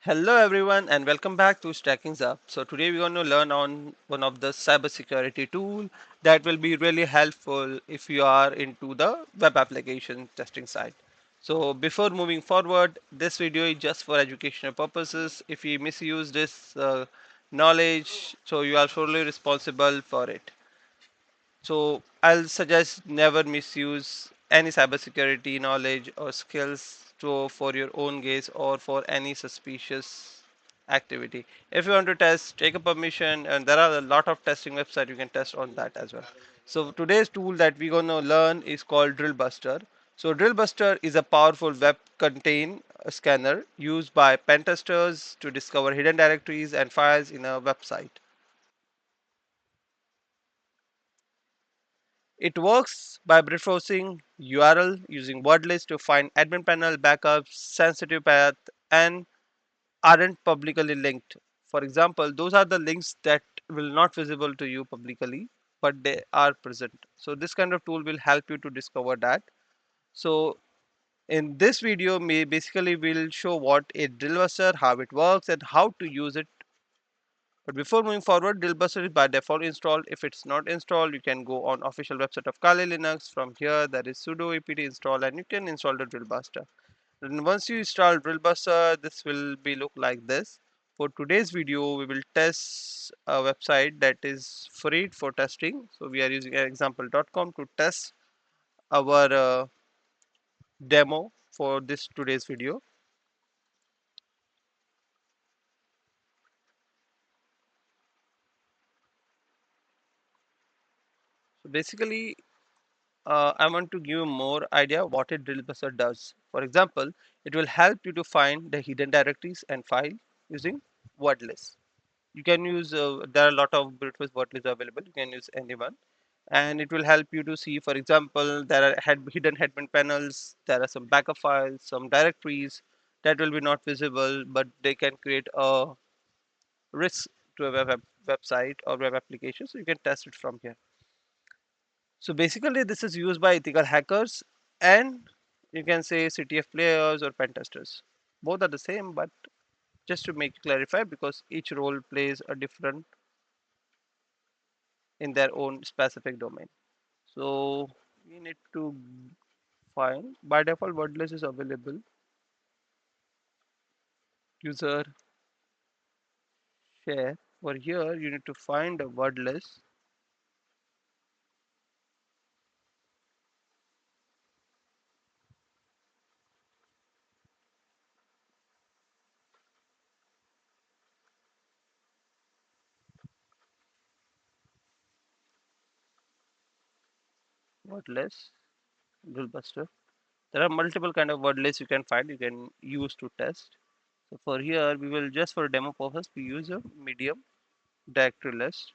Hello everyone and welcome back to Stacking Up. So today we're going to learn on one of the cybersecurity tool that will be really helpful if you are into the web application testing side. So before moving forward, this video is just for educational purposes. If you misuse this knowledge, so you are solely responsible for it. So I'll suggest never misuse any cybersecurity knowledge or skills for your own gaze or for any suspicious activity. If you want to test, take a permission, and there are a lot of testing websites you can test on that as well. So today's tool that we're gonna learn is called DrillBuster. So DrillBuster is a powerful web contain scanner used by pen testers to discover hidden directories and files in a website. It works by brute-forcing URL using word list to find admin panel backups, sensitive path, and aren't publicly linked. For example, those are the links that will not visible to you publicly, but they are present. So this kind of tool will help you to discover that. So in this video, we basically will show what a DrillBuster, how it works, and how to use it. But before moving forward, DirBuster is by default installed. If it's not installed, you can go on official website of Kali Linux. From here, there is sudo apt install, and you can install the DrillBuster. And once you install DrillBuster, this will be look like this. For today's video, we will test a website that is free for testing. So we are using example.com to test our demo for this today's video. So basically, I want to give you more idea what a DrillBuster does. For example, it will help you to find the hidden directories and file using word list. You can use there are a lot of brute force word lists available. You can use anyone, and it will help you to see. For example, there are hidden headman panels. There are some backup files, some directories that will be not visible, but they can create a risk to a website or web application. So you can test it from here. So basically, this is used by ethical hackers and you can say CTF players or pen testers. Both are the same, but just to make clarify, because each role plays a different in their own specific domain. So we need to find by default wordless is available. User share. For here, you need to find a wordless. Wordless. DrillBuster. There are multiple kind of wordless you can find. You can use to test. So for here, we will just for demo purpose we use a medium directory list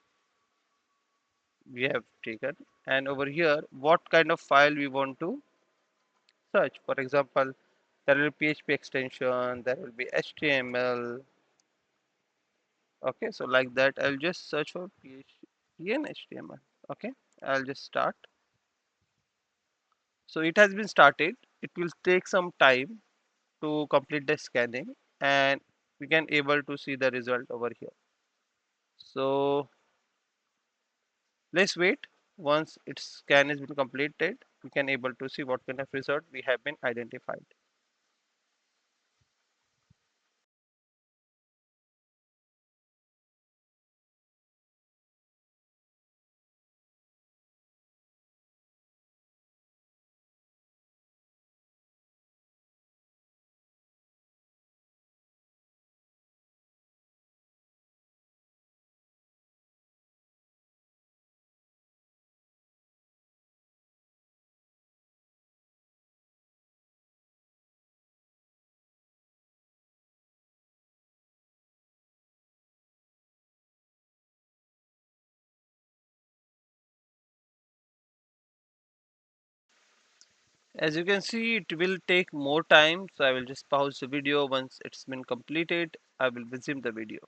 we have taken, and over here what kind of file we want to search. For example, there will be PHP extension, there will be HTML. Okay, so like that I'll just search for PHP and HTML. Okay, I'll just start. So it has been started. It will take some time to complete the scanning, and we can able to see the result over here. So let's wait. Once its scan has been completed, we can able to see what kind of result we have been identified. As you can see, it will take more time, so I will just pause the video. Once it's been completed, I will resume the video.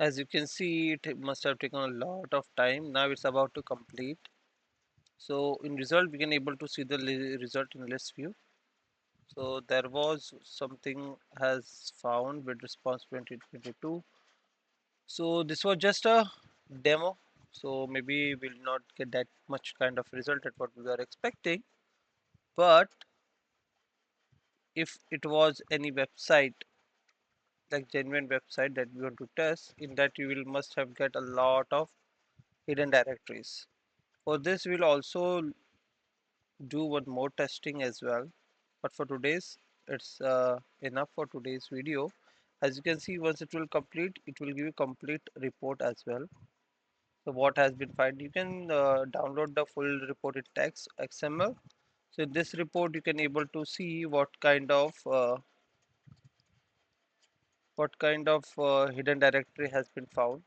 As you can see, it must have taken a lot of time. Now it's about to complete. So in result, we can able to see the result in list view. So there was something has found with response 2022. So this was just a demo. So maybe we'll not get that much kind of result at what we are expecting. But if it was any website, like genuine website that we want to test, in that you will must have get a lot of hidden directories. For this, we'll also do one more testing as well. But for today's, it's enough for today's video. As you can see, once it will complete, it will give you complete report as well. So what has been found, you can download the full reported text XML. So in this report, you can able to see what kind of hidden directory has been found.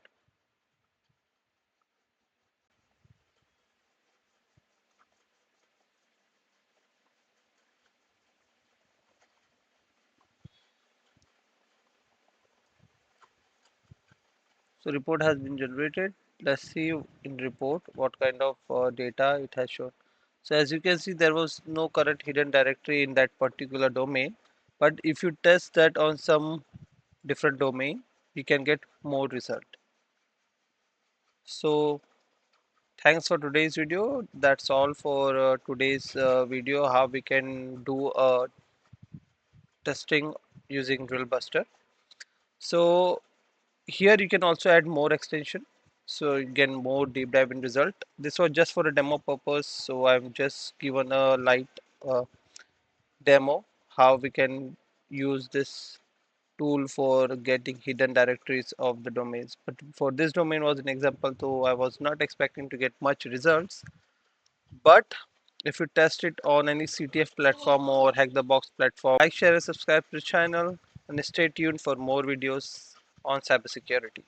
So report has been generated. Let's see in report what kind of data it has shown. So as you can see, there was no current hidden directory in that particular domain. But if you test that on some different domain, you can get more result. So thanks for today's video. That's all for today's video, how we can do testing using DirBuster. So here you can also add more extension, so you get more deep dive in result. This was just for a demo purpose, so I've just given a light uh, demo how we can use this tool for getting hidden directories of the domains. But for this domain was an example, so I was not expecting to get much results. But if you test it on any CTF platform or hack the box platform, like, share and subscribe to the channel, and stay tuned for more videos on cybersecurity.